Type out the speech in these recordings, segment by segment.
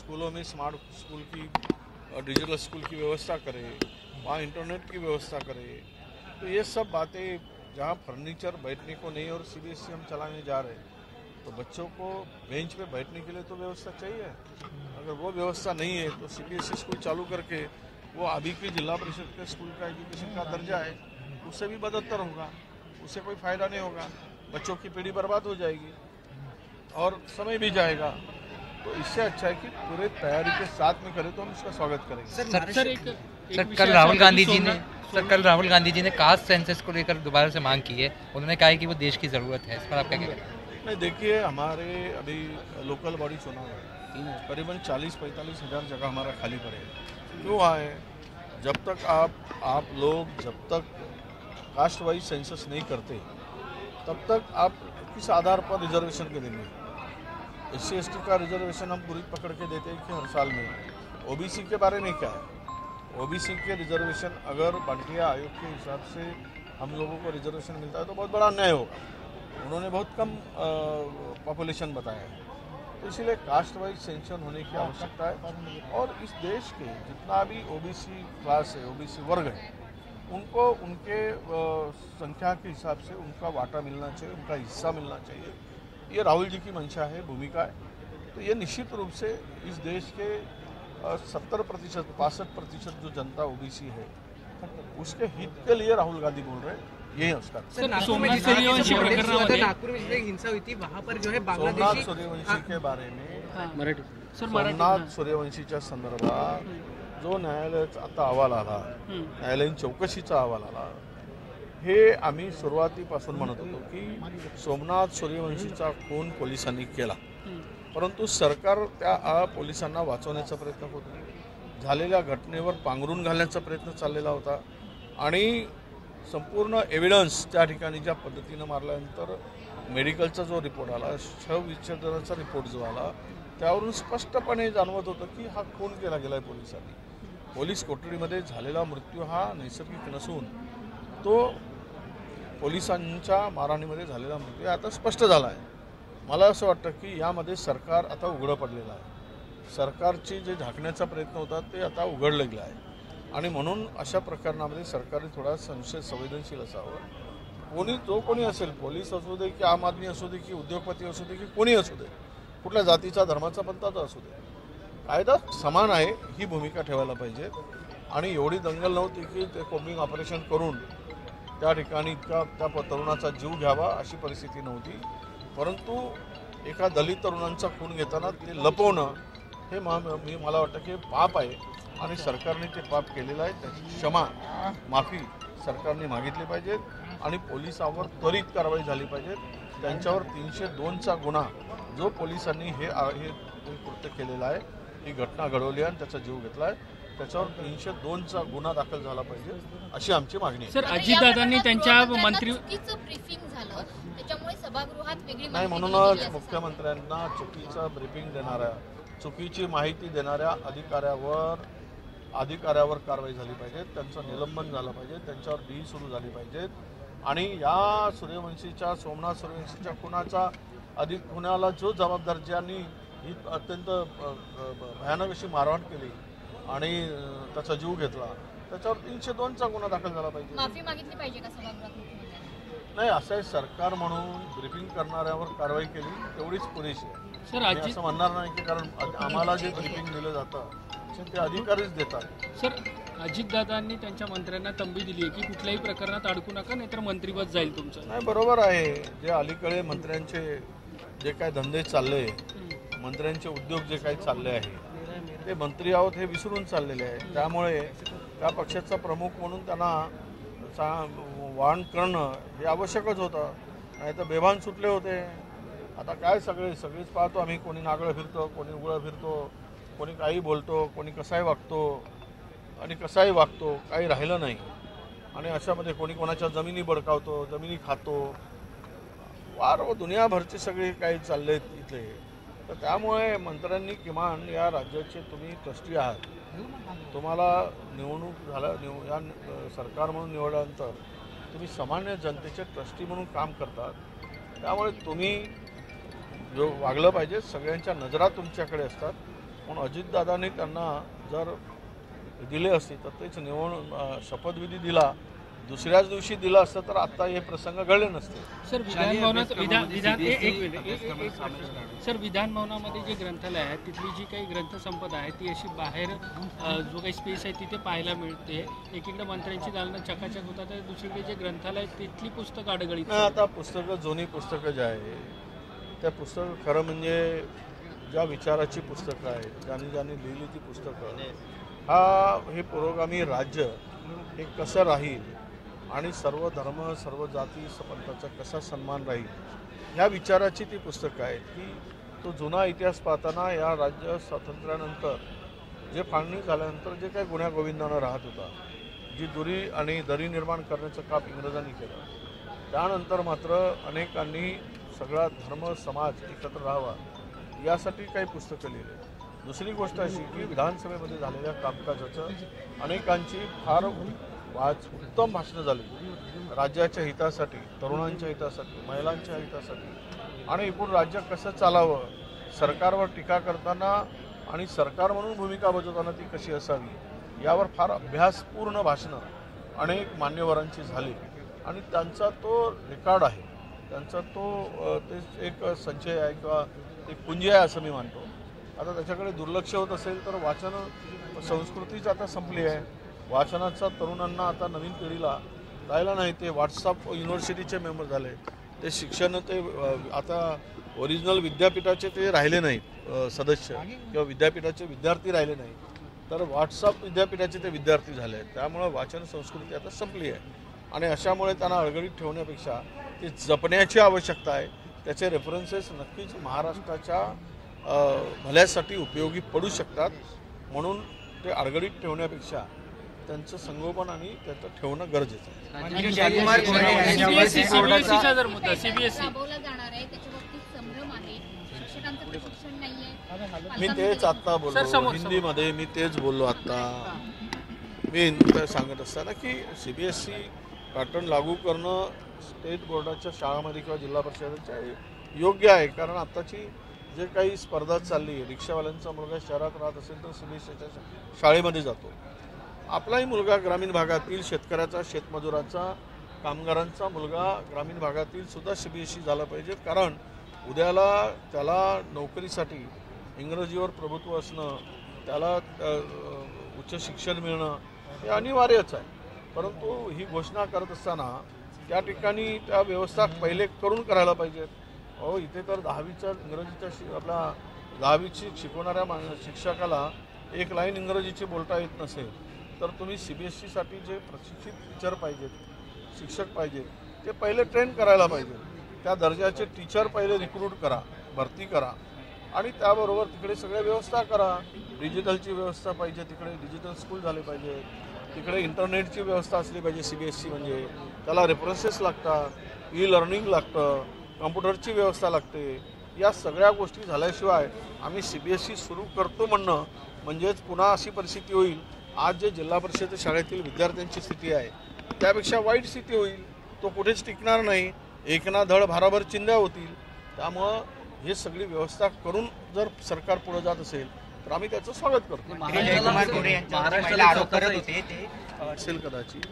स्कूलों में smart school की डिजिटल स्कूल की व्यवस्था करे, वहाँ इंटरनेट की व्यवस्था करे। तो ये सब बातें, जहाँ फर्नीचर बैठने को नहीं और सीबीएसई हम चलाने जा रहे हैं, तो बच्चों को बेंच पे बैठने के लिए तो व्यवस्था चाहिए। अगर वो व्यवस्था नहीं है तो सीबीएसई स्कूल चालू करके वो अभी की जिला परिषद के स्कूल का एजुकेशन का दर्जा है उससे भी बदतर होगा, उससे कोई फायदा नहीं होगा, बच्चों की पीढ़ी बर्बाद हो जाएगी और समय भी जाएगा। तो इससे अच्छा है कि पूरे तैयारी के साथ में करें तो हम इसका स्वागत करेंगे। सर कल राहुल गांधी जी ने कास्ट सेंसस को लेकर दोबारा से मांग की है। उन्होंने कहा है कि वो देश की ज़रूरत है। इस पर आप क्या कहेंगे? नहीं, देखिए, हमारे अभी लोकल बॉडी चुनाव है, करीबन 40-45 हज़ार जगह हमारा खाली पड़े हैं। क्यों आए? जब तक आप लोग जब तक कास्ट वाइज सेंसस नहीं करते तब तक आप किस आधार पर रिजर्वेशन के देंगे? SC ST का रिजर्वेशन हम पूरी पकड़ के देते हैं कि हर साल में। ओबीसी के बारे में क्या है? ओबीसी के रिजर्वेशन अगर बंटिया आयोग के हिसाब से हम लोगों को रिजर्वेशन मिलता है तो बहुत बड़ा अन्याय होगा। उन्होंने बहुत कम पॉपुलेशन बताया है, तो इसीलिए कास्ट वाइज सेंशन होने की आवश्यकता है। और इस देश के जितना भी ओबीसी क्लास है, ओबीसी वर्ग है, उनको उनके संख्या के हिसाब से उनका वाटा मिलना चाहिए, उनका हिस्सा मिलना चाहिए। ये राहुल जी की मंशा है, भूमिका है। तो ये निश्चित रूप से इस देश के 70%, 65% जो जनता ओबीसी है उसके हित के लिए राहुल गांधी बोल रहे हैं। यही उसका नागपुर में हिंसा हुई थी, वहाँ पर जो है सोमनाथ सूर्यवंशी के बारे में, सोमनाथ सूर्यवंशीच्या संदर्भात जो न्यायालयाचा आता अहवाल आला, न्यायालयीन चौकशीचा अहवाल आला, हे आम्ही सुरुवातीपासून म्हणत होतो की सोमनाथ सूर्यवंशीचा खून पोलिसांनी केला, परंतु सरकार त्या पोलिसांना वाचवण्याचा प्रयत्न होता, झालेल्या घटनेवर पांघरून घालण्याचा प्रयत्न चाललेला होता आणि संपूर्ण एव्हिडन्स त्या ठिकाणी ज्या पद्धतीनं मारल्यानंतर मेडिकलचा जो रिपोर्ट आला, शवविच्छेदनाचा रिपोर्ट जो आला, त्यावरून स्पष्टपणे जाणवत होतं की हा खून केला गेला आहे पोलिसांनी। पोलीस कोठडीमध्ये झालेला मृत्यू हा नैसर्गिक नसून तो पोलिसांच्या मारहाणीमध्ये झालेला मृत्यू आता स्पष्ट झाला आहे। मला असं वाटतं की यामध्ये सरकार आता उघडं पडलेलं आहे, सरकारची जे झाकण्याचा प्रयत्न होता ते आता उघडलं गेलं आहे आणि म्हणून अशा प्रकरणामध्ये सरकारने थोडा संवेदनशील असावं। जो कोणी असेल, पोलीस असू दे की आम आदमी असू दे की उद्योगपती असू दे की कोणी असू दे, कुठल्या जातीचा धर्माचा पंथाचा असू दे, कायदा समान आहे ही भूमिका ठेवायला पाहिजे। आणि एवढी दंगल नव्हती की ते कोम्बिंग ऑपरेशन करून त्या ठिकाणी इतका त्या तरुणाचा जीव घ्यावा अशी परिस्थिती नव्हती, परंतु एका दलित तरुणांचा खून घेताना ते लपवणं हे मला वाटतं की पाप आहे आणि सरकारने ते पाप केलेलं आहे। त्याची क्षमा, माफी सरकारने मागितली पाहिजे आणि पोलिसांवर त्वरित कारवाई झाली पाहिजे। त्यांच्यावर 302चा गुन्हा, जो पोलिसांनी हे कृत्य केलेलं आहे, ही घटना घडवली आणि त्याचा जीव घेतला आहे, त्याच्यावर 302चा गुन्हा दाखल झाला पाहिजे अशी आमची मागणी आहे। सर, अजितदादांनी त्यांच्या मंत्री ब्रीफिंग झालं, त्याच्यामुळे सभागृहात वेगळी नाही, म्हणूनच मुख्यमंत्र्यांना चुकीचं ब्रीफिंग देणाऱ्या, चुकीची माहिती देणाऱ्या अधिकाऱ्यावर कारवाई झाली पाहिजे, त्यांचं निलंबन झालं पाहिजे, त्यांच्यावर डी सुरू झाली पाहिजेत आणि या सोमनाथ सूर्यवंशीच्या खुनाला जो जबाबदार, ज्यांनी ही अत्यंत भयानक अशी मारहाण केली आणि त्याचा जीव घेतला, त्याच्यावर 302चा गुन्हा दाखल झाला पाहिजे। माफी मागितली पाहिजे का सभागृहात? नाही, असं आहे, सरकार म्हणून ब्रीफिंग करणाऱ्यावर कारवाई केली तेवढीच पुरेशी आहे। सर, असं म्हणणार नाही की कारण आम्हाला जे ब्रीफिंग दिलं जातं ते अधिकारीच देतात। सर, अजितदादांनी त्यांच्या मंत्र्यांना तंबी दिली आहे की कुठल्याही प्रकरणात अडकू नका, नाहीतर मंत्रीपद जाईल तुमचं। नाही, बरोबर आहे, जे अलीकडे मंत्र्यांचे जे काही धंदे चालले, मंत्र्यांचे उद्योग जे काही चालले आहे, ते मंत्री आहोत हे विसरून चाललेले आहे। त्यामुळे त्या पक्षाचा प्रमुख म्हणून त्यांना वाण करणं हे आवश्यकच होतं, नाही तर बेभान सुटले होते। आता काय सगळेच पाहतो आम्ही, कोणी नागळं फिरतो, कोणी उघडं फिरतो, कोणी काही बोलतो, कोणी कसाही वागतो, काही राहिलं नाही। आणि अशामध्ये कोणी कोणाच्या जमिनी बडकावतो, जमिनी खातो, वार दुनियाभरचे सगळे काही चालले इथले। तर त्यामुळे मंत्र्यांनी किमान या राज्याचे तुम्ही ट्रस्टी आहात, तुम्हाला निवडणूक या सरकार म्हणून निवडल्यानंतर तुम्ही सामान्य जनतेचे ट्रस्टी म्हणून काम करतात, त्यामुळे तुम्ही जो वागलं पाहिजे, सगळ्यांच्या नजरा तुमच्याकडे असतात म्हणून अजितदादांनी त्यांना जर दिले असते तर तेच शपथविधी दिला, दुसऱ्याच दिवशी दिला असतं तर आता हे प्रसंग घडले नसते. सर विधान भवनात सर विधान भवनामध्ये जे ग्रंथालय आहे तिथली जी काही ग्रंथसंपदा आहे ती अशी बाहेर जो काही स्पेस आहे तिथे पाहायला मिळते. एकीकडे मंत्र्यांची दालनं चकाचक होतात तर दुसरीकडे जे ग्रंथालय आहे तिथली पुस्तकं अडगळीत. आता पुस्तकं, जुनी पुस्तकं जे आहे त्या पुस्तकं खरं म्हणजे ज्या विचाराची पुस्तकं आहेत, ज्यांनी लिहिली ती पुस्तकं, हे पुरोगामी राज्य हे कसं राहील आणि सर्व धर्म, सर्व जाती, पंथाचा कसा सन्मान राहील ह्या विचाराची ती पुस्तकं आहेत की तो जुना इतिहास पाहताना या राज्य स्वातंत्र्यानंतर जे फाळणी झाल्यानंतर जे काही गुण्यागोविंदानं राहत होता, जी दुरी आणि दरी निर्माण करण्याचं काम इंग्रजांनी केलं, त्यानंतर मात्र अनेकांनी सगळा धर्म समाज एकत्र राहावा यासाठी काही पुस्तकं लिहिले. दुसरी गोष्ट अशी की विधानसभेमध्ये झालेल्या कामकाजाचं अनेकांची फार उत्तम भाषणं झाली राज्याच्या हितासाठी, तरुणांच्या हितासाठी, महिलांच्या हितासाठी आणि एकूण राज्य कसं चालावं, सरकारवर टीका करताना आणि सरकार म्हणून भूमिका बजावताना ती कशी असावी यावर फार अभ्यासपूर्ण भाषणं अनेक मान्यवरांची झाली आणि त्यांचा तो रेकॉर्ड आहे, त्यांचा तो ते एक संचय आहे किंवा एक पुंजी आहे असं मी मानतो. आता त्याच्याकडे दुर्लक्ष होत असेल तर वाचन संस्कृतीच आता संपली आहे. वाचनाचा तरुणांना आता नवीन पिढीला राहिला नाही. ते व्हॉट्सअप युनिव्हर्सिटीचे मेंबर झाले, ते शिक्षण ते आता ओरिजिनल विद्यापीठाचे ते राहिले नाहीत सदस्य किंवा विद्यापीठाचे विद्यार्थी राहिले नाही, तर व्हॉट्सअप विद्यापीठाचे ते विद्यार्थी झाले आहेत. त्यामुळं वाचन संस्कृती आता संपली आहे आणि अशामुळे त्यांना अडगळीत ठेवण्यापेक्षा ते जपण्याची आवश्यकता आहे. त्याचे रेफरन्सेस नक्कीच महाराष्ट्राच्या भल्यासाठी उपयोगी पडू शकतात. म्हणून ते अडगळीत ठेवण्यापेक्षा त्यांचं संगोपन आणि त्याचं ठेवणं गरजेचं आहे. मी तेच आत्ता बोललो हिंदीमध्ये, मी तेच बोललो आत्ता. मी सांगत असताना की CBSE पॅटर्न लागू करणं स्टेट बोर्डाच्या शाळांमध्ये किंवा जिल्हा परिषदेच्या योग्य आहे. कारण आत्ताची जे काही स्पर्धा चालली आहे, रिक्षावाल्यांचा मुलगा शहरात राहत असेल तर CBSEच्या शाळेमध्ये जातो. आपलाही मुलगा ग्रामीण भागातील शेतकऱ्याचा, शेतमजुराचा, कामगारांचा मुलगा ग्रामीण भागातील सुद्धा CBSE झाला पाहिजे. कारण उद्याला त्याला नोकरीसाठी इंग्रजीवर प्रभुत्व असणं, त्याला उच्च शिक्षण मिळणं हे अनिवार्यच आहे. परंतु ही घोषणा करत असताना त्या ठिकाणी त्या व्यवस्था पहिले करून करायला पाहिजेत. इथे तर 10वीच्या इंग्रजीच्या आपला 10वीची शिकवणाऱ्या शिक्षकाला एक लाईन इंग्रजीची बोलता येत नसेल तर तुम्ही CBSEसाठी जे प्रशिक्षित टीचर पाहिजेत, शिक्षक पाहिजेत, ते पहिले ट्रेन करायला पाहिजे. त्या दर्जाचे टीचर पहिले रिक्रूट करा, भरती करा आणि त्याबरोबर तिकडे सगळ्या व्यवस्था करा. डिजिटलची व्यवस्था पाहिजे, तिकडे डिजिटल स्कूल झाले पाहिजे, तिकडे इंटरनेटची व्यवस्था असली पाहिजे. CBSE म्हणजे त्याला रेफरन्सेस लागतात, ई-लर्निंग लागतं, कॉम्प्युटरची व्यवस्था लागते. या सगळ्या गोष्टी झाल्याशिवाय आम्ही CBSE सुरू करतो म्हणणं म्हणजेच पुन्हा अशी परिस्थिती होईल. आज जे जिल्हा परिषद शाळेतील विद्यार्थ्यांची स्थिती आहे त्यापेक्षा वाईट स्थिती होईल. तो कुठेच टिकणार नाही. एकना धड भाराभर चिंध्या होतील. त्यामुळं हे सगळी व्यवस्था करून जर सरकार पुढे जात असेल तर आम्ही त्याचं स्वागत करतो. असेल कदाचित,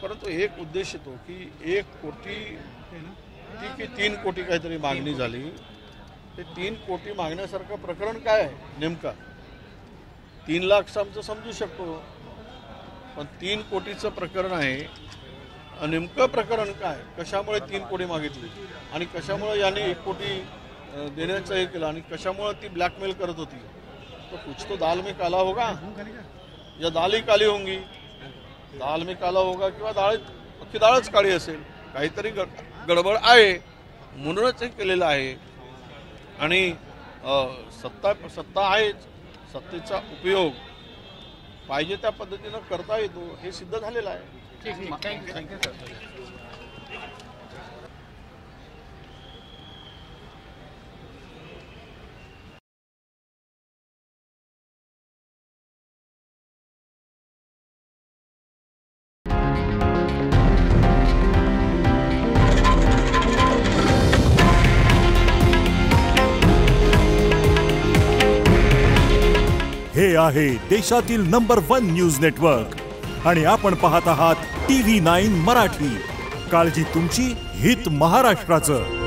परंतु एक उद्देश येतो की 1 कोटी की 3 कोटी काहीतरी मागणी झाली. ते 3 कोटी मागण्यासारखं प्रकरण काय आहे नेमका? 3 लाख आमचं समजू शकतो, पण 3 कोटीचं प्रकरण आहे. नेमकं प्रकरण काय? कशामुळे 3 कोटी मागितली आणि कशामुळे याने 1 कोटी देण्याचं हे केलं आणि कशामुळे ती ब्लॅकमेल करत होती? तो कुछ तो दाल में काला होगा या दाल ही काली होंगी. दाल में काला होगा किंवा अख्खी डाळच काळी असेल. काहीतरी गडबड आहे म्हणूनच हे केलेलं आहे. आणि सत्ता आहेच, सत्तेचा उपयोग पाहिजे त्या पद्धतीनं करता येतो हे सिद्ध झालेलं आहे. थँक्यू. हे आहे देशातील नंबर 1 न्यूज नेटवर्क आणि आपण पाहत आहात TV9 मराठी. काळजी तुमची, हित महाराष्ट्राचं.